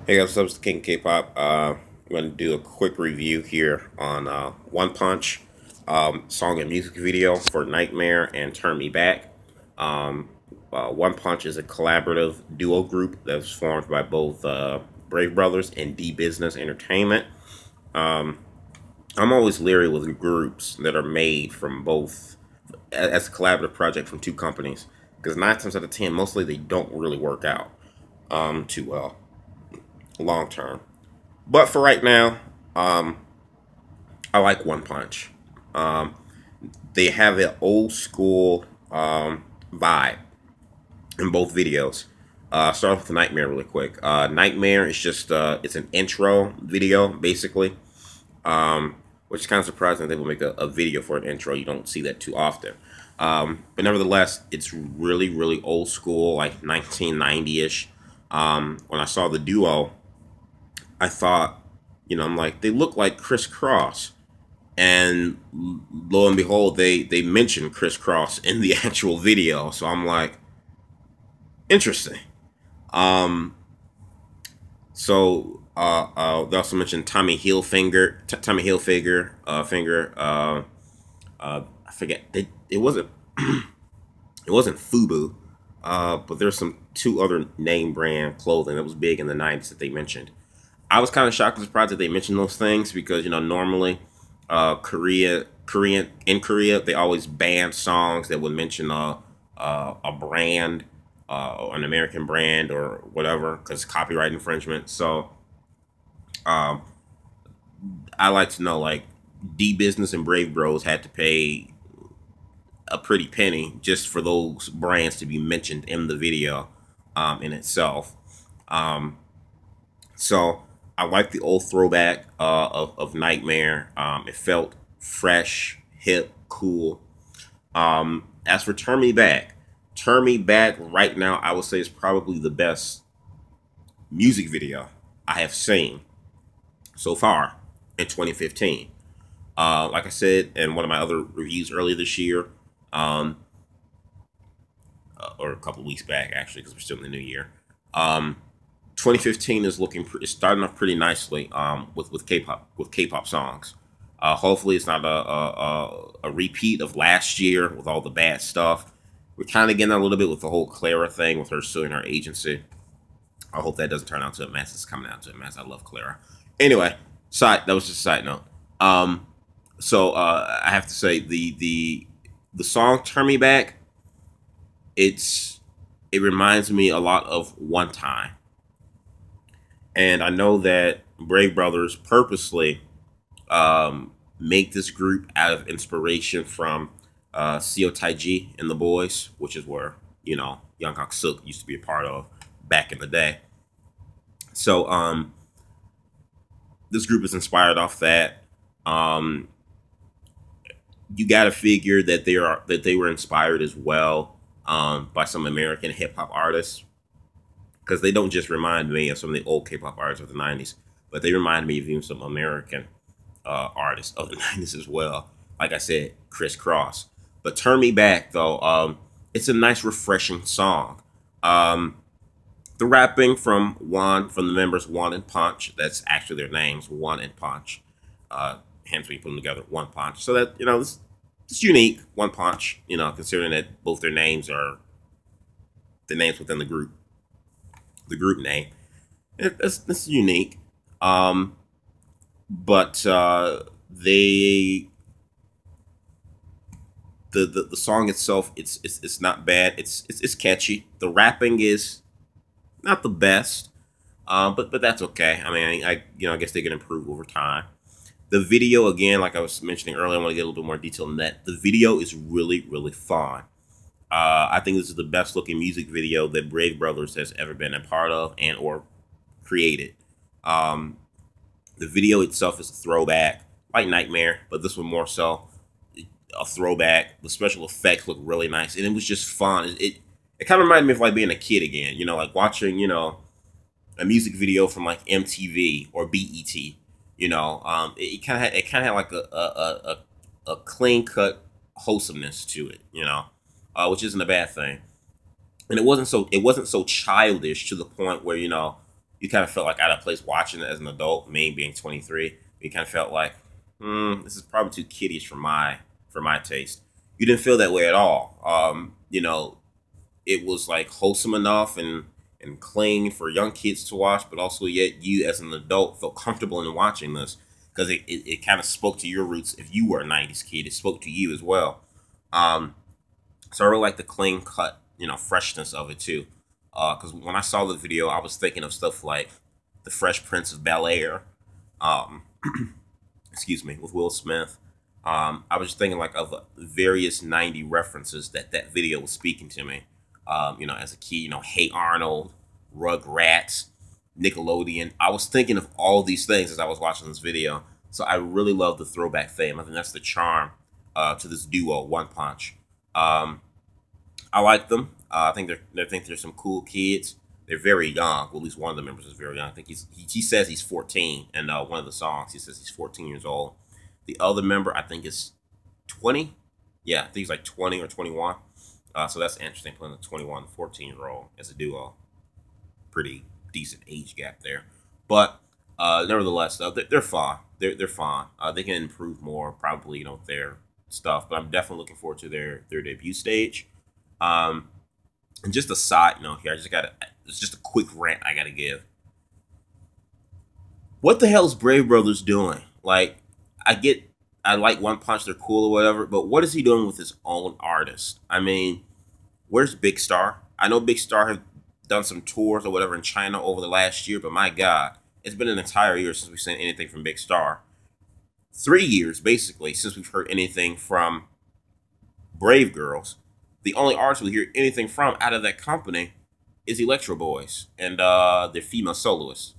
Hey guys, what's up? It's the King of K-pop. I'm going to do a quick review here on 1Punch song and music video for Nightmare and Turn Me Back. 1Punch is a collaborative duo group that was formed by both Brave Brothers and D Business Entertainment. Um, I'm always leery with groups that are made from both as a collaborative project from two companies because 9 times out of 10, mostly they don't really work out too well long term. But for right now, um, I like 1Punch. Um, they have an old school vibe in both videos. Start off with Nightmare really quick. Nightmare is just it's an intro video basically, which is kind of surprising that they will make a video for an intro. You don't see that too often. But nevertheless, it's really old school, like 1990-ish. When I saw the duo, I thought, I'm like, they look like Criss Cross. And lo and behold, they mentioned Criss Cross in the actual video. So I'm like, interesting. Um, they also mentioned Tommy Hilfiger, I forget. It wasn't it wasn't Fubu, but there's some two other name brand clothing that was big in the '90s that they mentioned. I was kind of shocked and surprised that they mentioned those things because normally, in Korea they always ban songs that would mention a brand, or an American brand or whatever because copyright infringement. So um, I like to know, like, D Business and Brave Bros had to pay a pretty penny just for those brands to be mentioned in the video in itself. Um, So I like the old throwback of Nightmare. It felt fresh, hip, cool. As for Turn Me Back right now, I would say is probably the best music video I have seen so far in 2015. Like I said in one of my other reviews earlier this year, um, or a couple of weeks back actually, because we're still in the new year. Um, 2015 is starting off pretty nicely with K-pop songs. Hopefully, it's not a repeat of last year with all the bad stuff. We're kind of getting a little bit with the whole Clara thing with her suing her agency. I hope that doesn't turn out to a mess. It's coming out to a mess. I love Clara. Anyway, that was just a side note. I have to say the song "Turn Me Back." It reminds me a lot of One Time. And I know that Brave Brothers purposely make this group out of inspiration from Seo Taiji and the Boys, which is where, Young Hak Suk used to be a part of back in the day. So this group is inspired off that. Um, you got to figure that they were inspired as well by some American hip hop artists, because they don't just remind me of some of the old K-pop artists of the '90s, but they remind me of even some American artists of the '90s as well. Like I said, Criss Cross. But Turn Me Back though, it's a nice, refreshing song. Um, the rapping from the members 1Punch, that's actually their names, 1Punch. Hence we put them together, 1Punch. So that it's unique, 1Punch. Considering that both their names are the names within the group name. It's unique. But they the song itself, it's not bad. It's catchy. The rapping is not the best, but that's okay. I mean, I guess they can improve over time. The video, again, like I was mentioning earlier, I want to get a little bit more detail on that. The video is really fun. I think this is the best looking music video that Brave Brothers has ever been a part of and or created. Um, the video itself is a throwback, like Nightmare, but this one more so a throwback. The special effects look really nice, and it was just fun. It kind of reminded me of like being a kid again. Like watching a music video from like MTV or BET. It kind of had like a clean cut wholesomeness to it. Which isn't a bad thing. And it wasn't so childish to the point where you kind of felt like out of place watching it as an adult, me being 23. You kind of felt like, this is probably too kiddish for my taste. You didn't feel that way at all. You know, it was like wholesome enough and clean for young kids to watch, but also yet you as an adult felt comfortable in watching this because it kind of spoke to your roots. If you were a 90s kid, it spoke to you as well. Um, so I really like the clean cut, freshness of it too. Because when I saw the video, I was thinking of stuff like The Fresh Prince of Bel-Air, um, excuse me, with Will Smith. I was just thinking like of various 90 references that video was speaking to me. As a kid, Hey Arnold, Rugrats, Nickelodeon. I was thinking of all these things as I was watching this video. So I really love the throwback theme. I think that's the charm to this duo, 1Punch. I like them. I think they're some cool kids. They're very young. Well, at least one of the members is very young. I think he says he's 14, and one of the songs he says he's 14 years old. The other member I think is 20. Yeah, I think he's like 20 or 21. So that's interesting, playing a 21, 14-year-old as a duo. Pretty decent age gap there, but nevertheless, though, they're fine. They're fine. They can improve more, probably, with their stuff. But I'm definitely looking forward to their debut stage. And just a side note here, it's just a quick rant I gotta give. What the hell is Brave Brothers doing? Like, I like 1Punch, they're cool or whatever, but what is he doing with his own artist? I mean, where's Big Star? I know Big Star have done some tours or whatever in China over the last year, but my God, it's been an entire year since we've seen anything from Big Star. 3 years, basically, since we've heard anything from Brave Girls. The only artist we hear anything from out of that company is Electro Boys and their female soloists.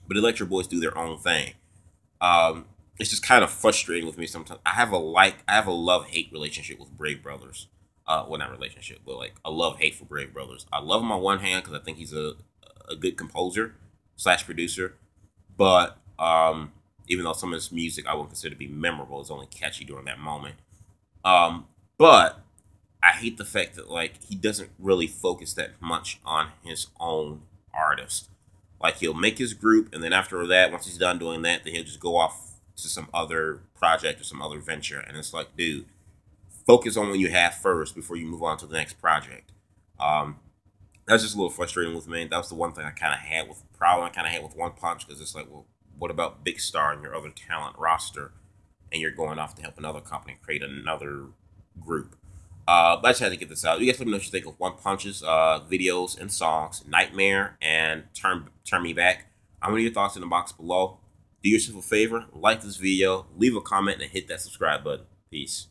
But Electro Boys do their own thing. It's just kind of frustrating with me sometimes. I have a love-hate relationship with Brave Brothers. Well, not relationship, but like a love-hate for Brave Brothers. I love him on one hand because I think he's a good composer / producer. But even though some of his music I wouldn't consider to be memorable, it's only catchy during that moment. But I hate the fact that like he doesn't really focus that much on his own artist. Like he'll make his group, and then after that, once he's done doing that, then he'll just go off to some other project or some other venture. And it's like, dude, focus on what you have first before you move on to the next project. That's just a little frustrating with me. That was the one thing I kind of had with 1Punch, because it's like, well, what about Big Star and your other talent roster, and you're going off to help another company create another group? But I just had to get this out. You guys let me know what you think of 1Punch's videos and songs, Nightmare and Turn Me Back. I want your thoughts in the box below. Do yourself a favor, like this video, leave a comment, and hit that subscribe button. Peace.